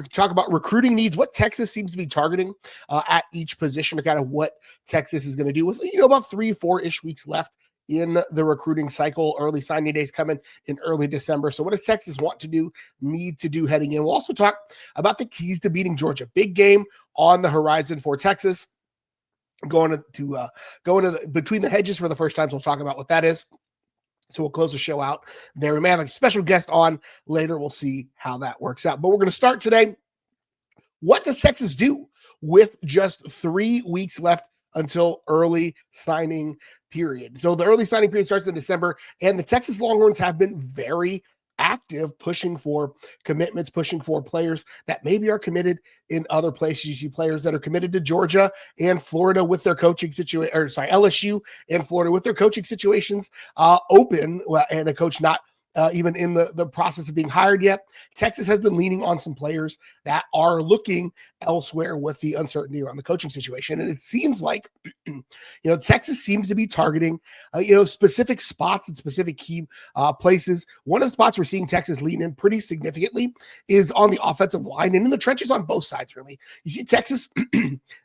talk about recruiting needs, what Texas seems to be targeting at each position, kind of what Texas is going to do with, about 3-4-ish weeks left in the recruiting cycle. Early signing days coming in early December. So what does Texas want to do, need to do heading in? We'll also talk about the keys to beating Georgia. Big game on the horizon for Texas. Going to between the hedges for the first time. So we'll talk about what that is. So we'll close the show out there. We may have a special guest on later. We'll see how that works out. But we're going to start today. What does Texas do with just 3 weeks left until early signing period? So the early signing period starts in December, and the Texas Longhorns have been very active, pushing for commitments, pushing for players that maybe are committed in other places. You see players that are committed to Georgia and Florida with their coaching situation, or LSU and Florida with their coaching situations open, and a coach not even in the process of being hired yet. Texas has been leaning on some players that are looking elsewhere with the uncertainty around the coaching situation. And it seems like, Texas seems to be targeting, specific spots and specific key places. One of the spots we're seeing Texas lean in pretty significantly is on the offensive line and in the trenches on both sides, really. You see Texas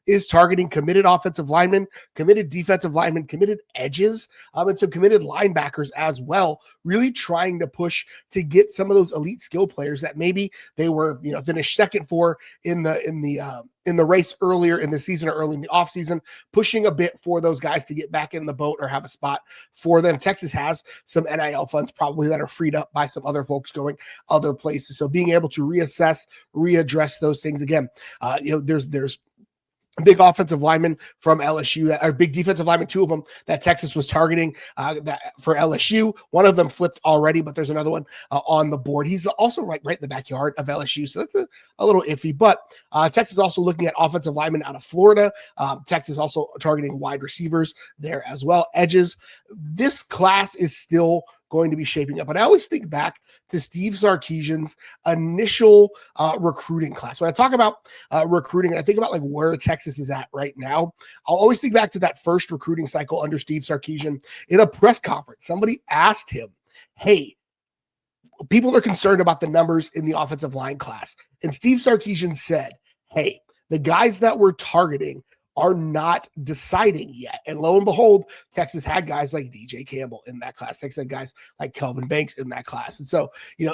is targeting committed offensive linemen, committed defensive linemen, committed edges, and some committed linebackers as well, really trying to push to get some of those elite skill players that maybe they were, finished second for in the race earlier in the season or early in the offseason, pushing a bit for those guys to get back in the boat or have a spot for them. Texas has some NIL funds probably that are freed up by some other folks going other places. So being able to reassess, readdress those things again, there's big offensive linemen from LSU that are big defensive linemen, two of them that Texas was targeting that for LSU. One of them flipped already, but there's another one on the board. He's also right in the backyard of LSU. So that's a little iffy, but Texas also looking at offensive linemen out of Florida. Texas also targeting wide receivers there as well. Edges. This class is still going to be shaping up. But I always think back to Steve Sarkisian's initial recruiting class. When I talk about recruiting, and I think about like where Texas is at right now, I'll always think back to that first recruiting cycle under Steve Sarkisian. In a press conference, somebody asked him, hey, people are concerned about the numbers in the offensive line class. And Steve Sarkisian said, hey, the guys that we're targeting are not deciding yet. And lo and behold, Texas had guys like DJ Campbell in that class. Texas had guys like Kelvin Banks in that class. And so,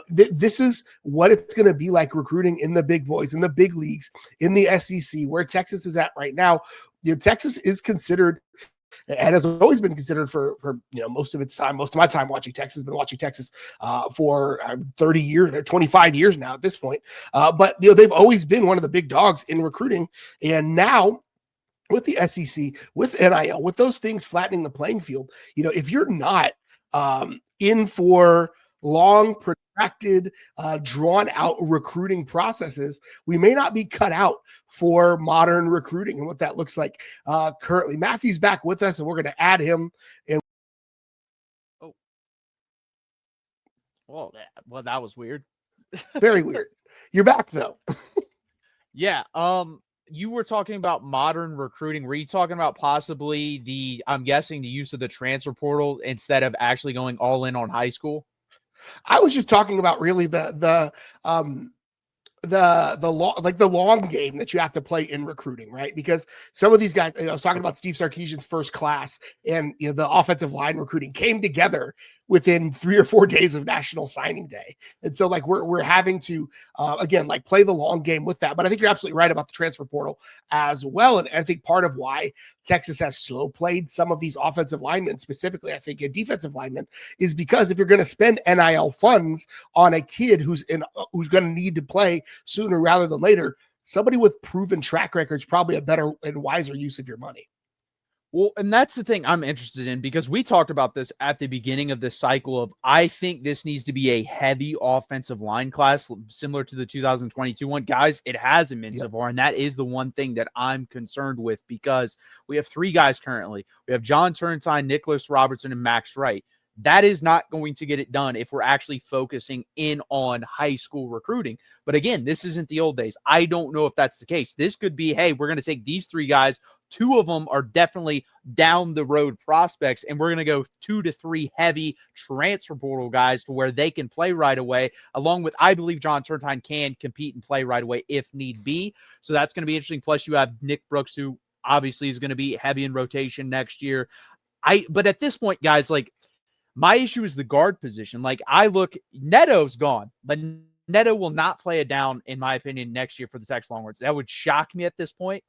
this is what it's going to be like recruiting in the big boys, in the big leagues, in the SEC, where Texas is at right now. Texas is considered and has always been considered for most of its time. Most of my time watching Texas, been watching Texas for 30 years or 25 years now at this point. But they've always been one of the big dogs in recruiting. And now, with the SEC, with NIL, with those things flattening the playing field, if you're not in for long, protracted, drawn-out recruiting processes, we may not be cut out for modern recruiting and what that looks like currently. Matthew's back with us, and we're going to add him. And well, that was weird. Very weird. You're back, though. Yeah. You were talking about modern recruiting. Were you talking about possibly I'm guessing the use of the transfer portal instead of actually going all in on high school? I was just talking about really the long game that you have to play in recruiting, right? Because some of these guys, I was talking about Steve Sarkisian's first class, and the offensive line recruiting came together within 3 or 4 days of National Signing Day. And so we're having to, again, play the long game with that. But I think you're absolutely right about the transfer portal as well. And I think part of why Texas has slow played some of these offensive linemen, specifically, I think a defensive lineman, is because if you're going to spend NIL funds on a kid who's going to need to play sooner rather than later, somebody with proven track record is probably a better and wiser use of your money. Well, and that's the thing I'm interested in, because we talked about this at the beginning of this cycle of, I think this needs to be a heavy offensive line class, similar to the 2022 one. Guys, it hasn't been so far, and that is the one thing that I'm concerned with, because we have 3 guys currently. We have John Turntine, Nicholas Robertson, and Max Wright. That is not going to get it done if we're actually focusing in on high school recruiting. But again, this isn't the old days. I don't know if that's the case. This could be, hey, we're going to take these 3 guys, 2 of them are definitely down the road prospects, and we're going to go 2 to 3 heavy transfer portal guys to where they can play right away, along with, I believe John Turntine can compete and play right away if need be. So that's going to be interesting. Plus you have Nick Brooks, who obviously is going to be heavy in rotation next year. But at this point, guys, like, my issue is the guard position. Like, I look, Neto's gone, but Neto will not play it down, in my opinion, next year for the Texas Longhorns. That would shock me at this point.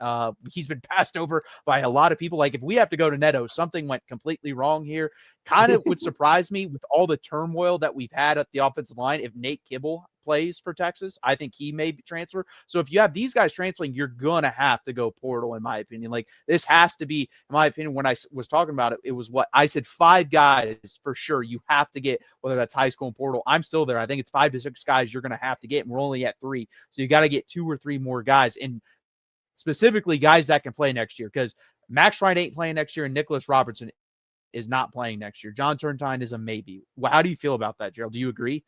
He's been passed over by a lot of people. Like, if we have to go to Neto, something went completely wrong here. Kind of would surprise me with all the turmoil that we've had at the offensive line if Nate Kibble plays for Texas. I think he may transfer. So if you have these guys transferring, you're going to have to go portal, in my opinion. Like, this has to be, in my opinion, when I was talking about it, it was what I said, 5 guys for sure you have to get, whether that's high school and portal. I'm still there. I think it's 5 to 6 guys you're going to have to get, and we're only at 3. So you got to get 2 or 3 more guys, and specifically guys that can play next year, because Max Wright ain't playing next year, and Nicholas Robertson is not playing next year. John Turntine is a maybe. Well, how do you feel about that, Gerald? Do you agree?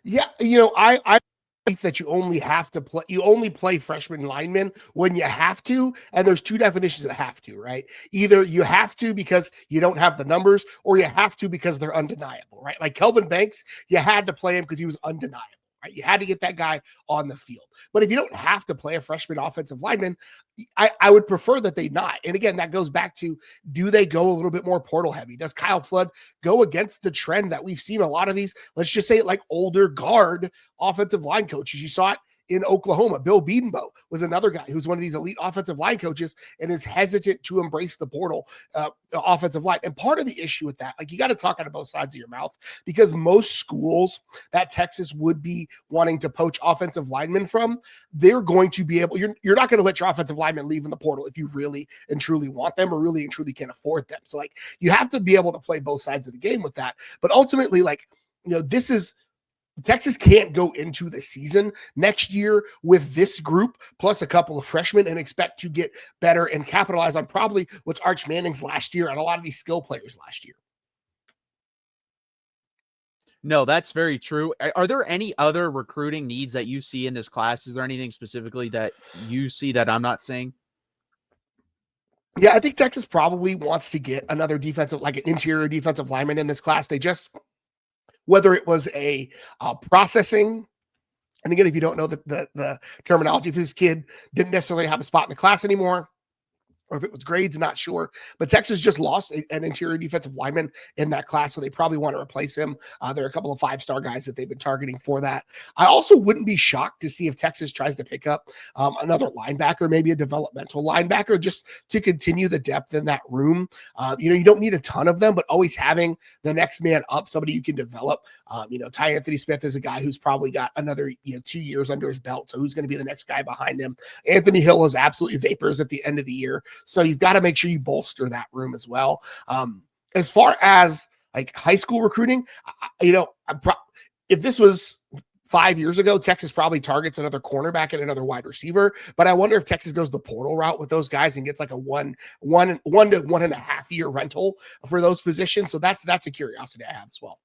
Yeah, I think that you only play freshman linemen when you have to, and there's 2 definitions of have to, right? Either you have to because you don't have the numbers, or you have to because they're undeniable, right? Like Kelvin Banks, you had to play him because he was undeniable. Right? You had to get that guy on the field. But if you don't have to play a freshman offensive lineman, I would prefer that they not. And again, that goes back to, do they go a little bit more portal heavy? Does Kyle Flood go against the trend that we've seen a lot of these, let's just say, like, older guard offensive line coaches? You saw it in Oklahoma. Bill Bedenbaugh was another guy who's one of these elite offensive line coaches and is hesitant to embrace the portal offensive line. And part of the issue with that, like, you got to talk out of both sides of your mouth, because most schools that Texas would be wanting to poach offensive linemen from, they're going to be able, you're not going to let your offensive linemen leave in the portal if you really and truly want them, or really and truly can afford them. So, like, you have to be able to play both sides of the game with that. But ultimately, like, this is, Texas can't go into the season next year with this group plus a couple of freshmen and expect to get better and capitalize on probably what's Arch Manning's last year and a lot of these skill players last year. No, that's very true. Are there any other recruiting needs that you see in this class? Is there anything specifically that you see that I'm not seeing? Yeah, I think Texas probably wants to get another defensive, like an interior defensive lineman in this class. They just, whether it was a processing, and again, if you don't know the terminology, if this kid didn't necessarily have a spot in the class anymore, or if it was grades, I'm not sure. But Texas just lost an interior defensive lineman in that class, so they probably want to replace him. There are a couple of 5-star guys that they've been targeting for that. I also wouldn't be shocked to see if Texas tries to pick up another linebacker, maybe a developmental linebacker, just to continue the depth in that room. You don't need a ton of them, but always having the next man up, somebody you can develop. Ty Anthony Smith is a guy who's probably got another 2 years under his belt, so who's going to be the next guy behind him? Anthony Hill is absolutely vapors at the end of the year. So you've got to make sure you bolster that room as well. As far as like high school recruiting, if this was 5 years ago, Texas probably targets another cornerback and another wide receiver. But I wonder if Texas goes the portal route with those guys and gets like a one to 1.5 year rental for those positions. So that's a curiosity I have as well.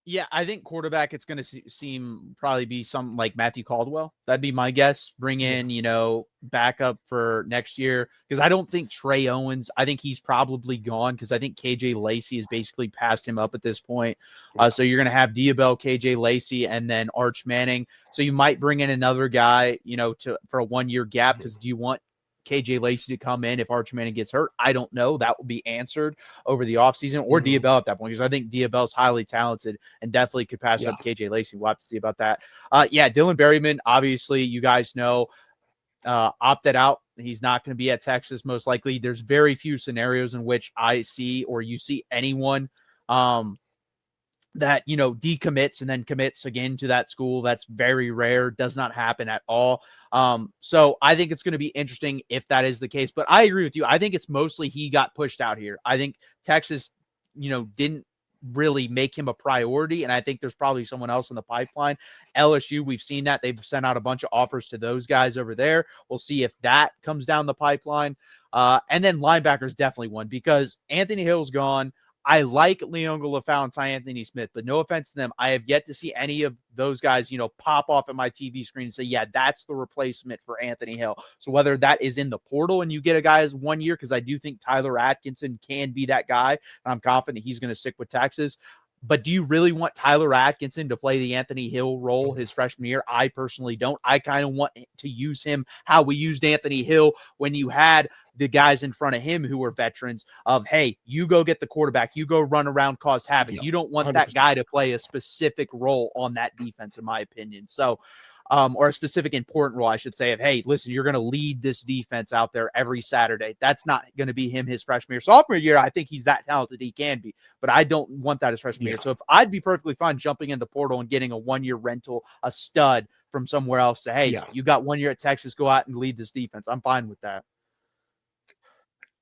Yeah, I think quarterback, it's going to seem probably be something like Matthew Caldwell. That'd be my guess. Bring in, backup for next year, because I don't think Trey Owens, I think he's probably gone, because I think KJ Lacey has basically passed him up at this point. So you're going to have Diabell, KJ Lacey, and then Arch Manning. So you might bring in another guy, for a 1 year gap, because do you want KJ Lacey to come in if Arch Manning gets hurt? I don't know. That will be answered over the offseason, or Diabell at that point, because I think Diabell's highly talented and definitely could pass up KJ Lacey. We'll have to see about that. Dylan Berryman, obviously, you guys know, opted out. He's not going to be at Texas, most likely. There's very few scenarios in which I see, or you see anyone that decommits and then commits again to that school. That's very rare, does not happen at all. So I think it's going to be interesting if that is the case, but I agree with you. I think it's mostly he got pushed out here. I think Texas didn't really make him a priority, and I think there's probably someone else in the pipeline. LSU, we've seen that they've sent out a bunch of offers to those guys over there. We'll see if that comes down the pipeline. And then linebacker is definitely one, because Anthony Hill's gone. I like Leon Lafau and Ty Anthony Smith, but no offense to them, I have yet to see any of those guys, pop off at my TV screen and say, yeah, that's the replacement for Anthony Hill. So whether that is in the portal and you get a guy as 1 year, because I do think Tyler Atkinson can be that guy, and I'm confident he's going to stick with Texas. But do you really want Tyler Atkinson to play the Anthony Hill role his freshman year? I personally don't. I kind of want to use him how we used Anthony Hill when you had the guys in front of him who were veterans of, hey, you go get the quarterback, you go run around, cause havoc. Yep, You don't want 100%. that guy to play a specific role on that defense, in my opinion. So, or a specific important role, I should say, of, hey, listen, you're going to lead this defense out there every Saturday. That's not going to be him his freshman year. Sophomore year, I think he's that talented he can be, but I don't want that as freshman year. So if I'd be perfectly fine jumping in the portal and getting a 1 year rental, a stud from somewhere else to, hey, you got 1 year at Texas, go out and lead this defense. I'm fine with that.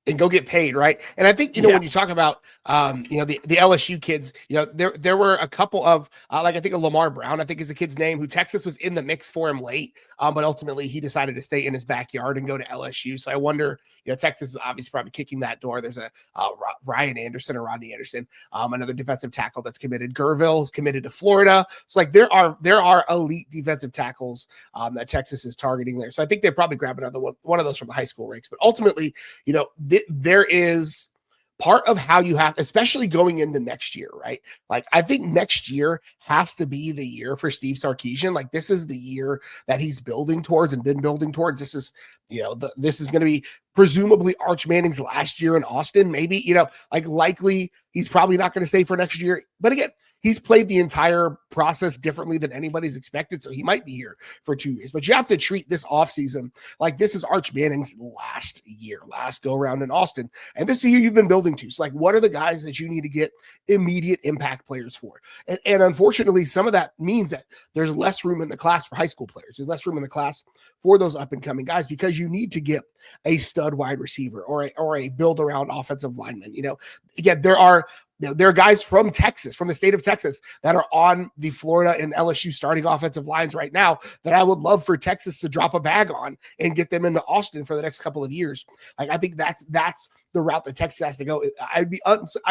And go get paid, right? And I think, when you talk about, the LSU kids, there were a couple of, like I think of Lamar Brown, I think is a kid's name, who Texas was in the mix for him late, but ultimately he decided to stay in his backyard and go to LSU. So I wonder, Texas is obviously probably kicking that door. There's a Ryan Anderson or Rodney Anderson, another defensive tackle that's committed. Gerville is committed to Florida. It's like there are elite defensive tackles that Texas is targeting there. So I think they probably grab another one of those from the high school ranks. But ultimately, there is part of how you have, especially going into next year, right? Like, I think next year has to be the year for Steve Sarkisian. Like, this is the year that he's building towards and been building towards. This is, this is going to be presumably Arch Manning's last year in Austin. Maybe, likely he's probably not going to stay for next year. But again, he's played the entire process differently than anybody's expected. So he might be here for 2 years. But you have to treat this offseason like this is Arch Manning's last go around in Austin. And this is the year you've been building to. So, like, what are the guys that you need to get immediate impact players for? And unfortunately, some of that means that there's less room in the class for high school players. There's less room in the class for those up and coming guys, because you need to get a stud wide receiver or a build around offensive lineman. Again, there are guys from Texas, from the state of Texas, that are on the Florida and LSU starting offensive lines right now that I would love for Texas to drop a bag on and get them into Austin for the next couple of years. Like, I think that's the route that Texas has to go. I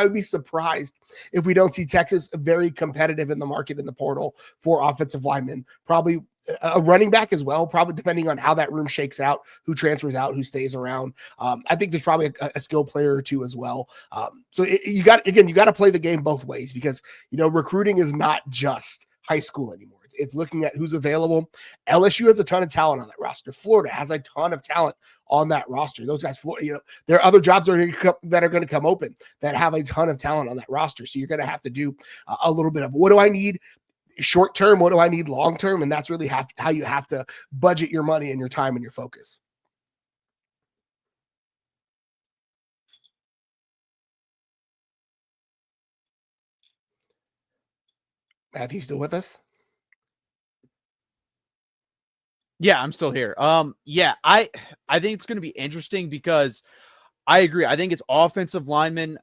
would be surprised if we don't see Texas very competitive in the market in the portal for offensive linemen. Probably a running back as well, probably depending on how that room shakes out, who transfers out, who stays around. I think there's probably a skill player or two as well. So you got to play the game both ways, because, recruiting is not just high school anymore. It's looking at who's available. LSU has a ton of talent on that roster. Florida has a ton of talent on that roster. Those guys, Florida, there are other jobs that are going to come open that have a ton of talent on that roster. So you're going to have to do a little bit of, what do I need short term? What do I need long term? And that's really how you have to budget your money and your time and your focus. Matthew, still with us? Yeah, I'm still here. Yeah, I think it's going to be interesting, because I agree. I think it's offensive lineman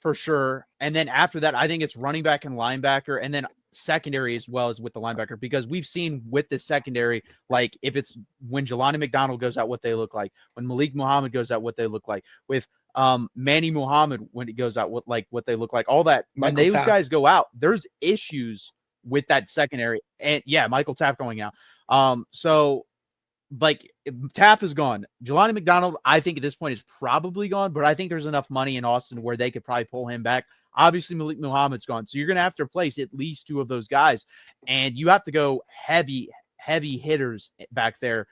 for sure. And then after that, I think it's running back and linebacker, and then secondary as well as with the linebacker, because we've seen with the secondary, like, if it's when Jelani McDonald goes out, what they look like, when Malik Muhammad goes out, what they look like, with Manny Muhammad, when he goes out, what they look like, all that. When those guys go out, there's issues with that secondary. And yeah, Michael Taft going out. So, like, Taft is gone. Jelani McDonald, I think at this point, is probably gone, but I think there's enough money in Austin where they could probably pull him back. Obviously, Malik Muhammad's gone. So you're going to have to replace at least two of those guys. And you have to go heavy hitters back there,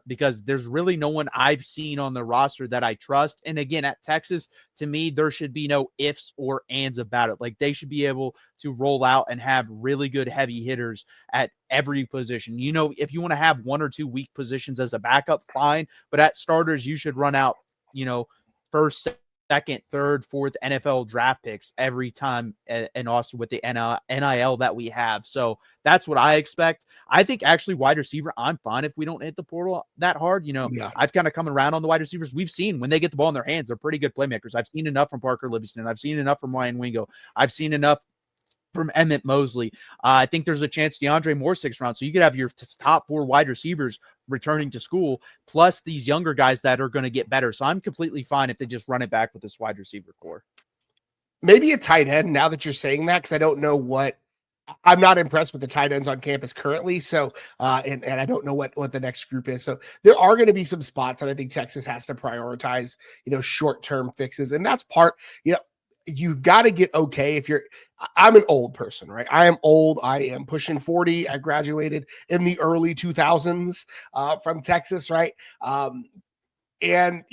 because there's really no one I've seen on the roster that I trust. And again, at Texas, to me, there should be no ifs or ands about it. Like, they should be able to roll out and have really good heavy hitters at every position. If you want to have one or two weak positions as a backup, fine. But at starters, you should run out, first, second, third, fourth NFL draft picks every time in Austin with the NIL that we have. So that's what I expect. I think actually wide receiver, I'm fine if we don't hit the portal that hard. I've kind of come around on the wide receivers. We've seen when they get the ball in their hands, they're pretty good playmakers. I've seen enough from Parker Livingston. I've seen enough from Ryan Wingo. I've seen enough from Emmett Mosley. I think there's a chance DeAndre Moore 6th round. So you could have your top four wide receivers returning to school, plus these younger guys that are going to get better. So I'm completely fine if they just run it back with this wide receiver core. Maybe a tight end now that you're saying that, because I don't know what I'm not impressed with the tight ends on campus currently. So, and I don't know what the next group is. So there are going to be some spots that I think Texas has to prioritize, short-term fixes. And that's part, you've got to get okay. I'm an old person, right? I am old. I am pushing 40. I graduated in the early 2000s from Texas, right? And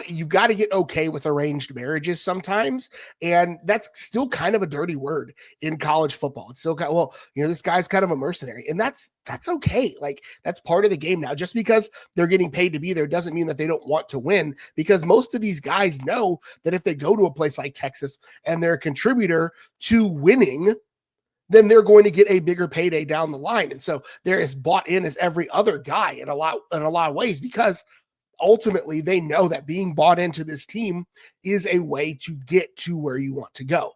you've got to get okay with arranged marriages sometimes. And that's still kind of a dirty word in college football. It's still this guy's kind of a mercenary, and that's okay. Like, that's part of the game now. Just because they're getting paid to be there doesn't mean that they don't want to win, because most of these guys know that if they go to a place like Texas and they're a contributor to winning, then they're going to get a bigger payday down the line. And so they're as bought in as every other guy in a lot of ways, because ultimately they know that being bought into this team is a way to get to where you want to go.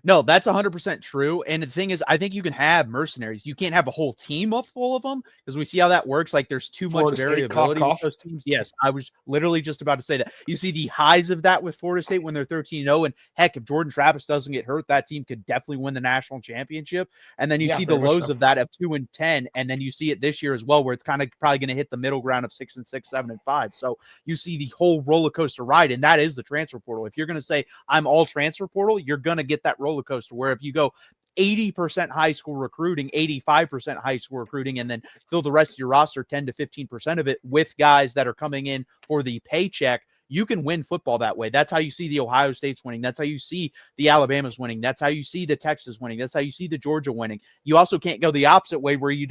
No, that's 100% true. And the thing is, I think you can have mercenaries. You can't have a whole team full of them, because we see how that works. Like, there's too much variability with those teams. Yes, I was literally just about to say that. You see the highs of that with Florida State when they're 13-0. And heck, if Jordan Travis doesn't get hurt, that team could definitely win the national championship. And then you see the lows of that of 2-10. And then you see it this year as well, where it's kind of probably going to hit the middle ground of 6-6, 7-5. So you see the whole roller coaster ride. And that is the transfer portal. If you're going to say I'm all transfer portal, you're going to get that roller coaster, where if you go 80% high school recruiting, 85% high school recruiting, and then fill the rest of your roster 10 to 15% of it with guys that are coming in for the paycheck, you can win football that way. That's how you see the Ohio States winning. That's how you see the Alabamas winning. That's how you see the Texas winning. That's how you see the Georgia winning. You also can't go the opposite way, where you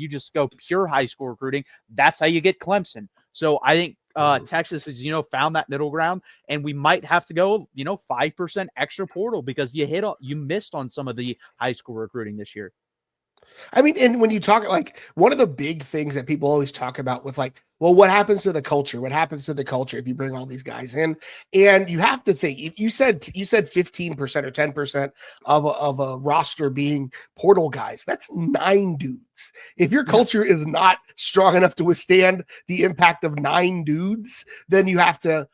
just go pure high school recruiting. That's how you get Clemson. So I think Texas has, found that middle ground, and we might have to go, 5% extra portal, because you missed on some of the high school recruiting this year. I mean, and when you talk, like, one of the big things that people always talk about with, like, well, what happens to the culture? What happens to the culture if you bring all these guys in? And you have to think, if you said 15% or 10% of a roster being portal guys, that's 9 dudes. If your culture is not strong enough to withstand the impact of 9 dudes, then you have to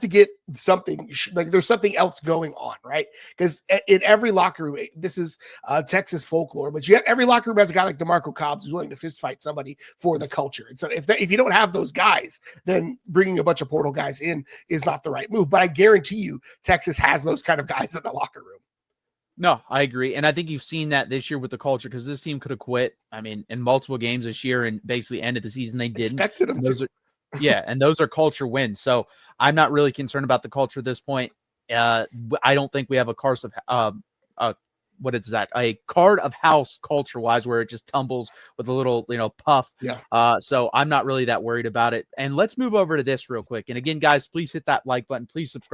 get something, like, there's something else going on, right? Because in every locker room, this is Texas folklore, but every locker room has a guy like DeMarco Cobbs who's willing to fist fight somebody for the culture. And so if you don't have those guys, then bringing a bunch of portal guys in is not the right move. But I guarantee you, Texas has those kind of guys in the locker room. No, I agree. And I think you've seen that this year with the culture, because this team could have quit, in multiple games this year and basically ended the season. They didn't. Expected them to. Yeah, and those are culture wins. So I'm not really concerned about the culture at this point. I don't think we have a card of house culture wise, where it just tumbles with a little, puff. Yeah. So I'm not really that worried about it. And let's move over to this real quick. And again, guys, please hit that like button. Please subscribe.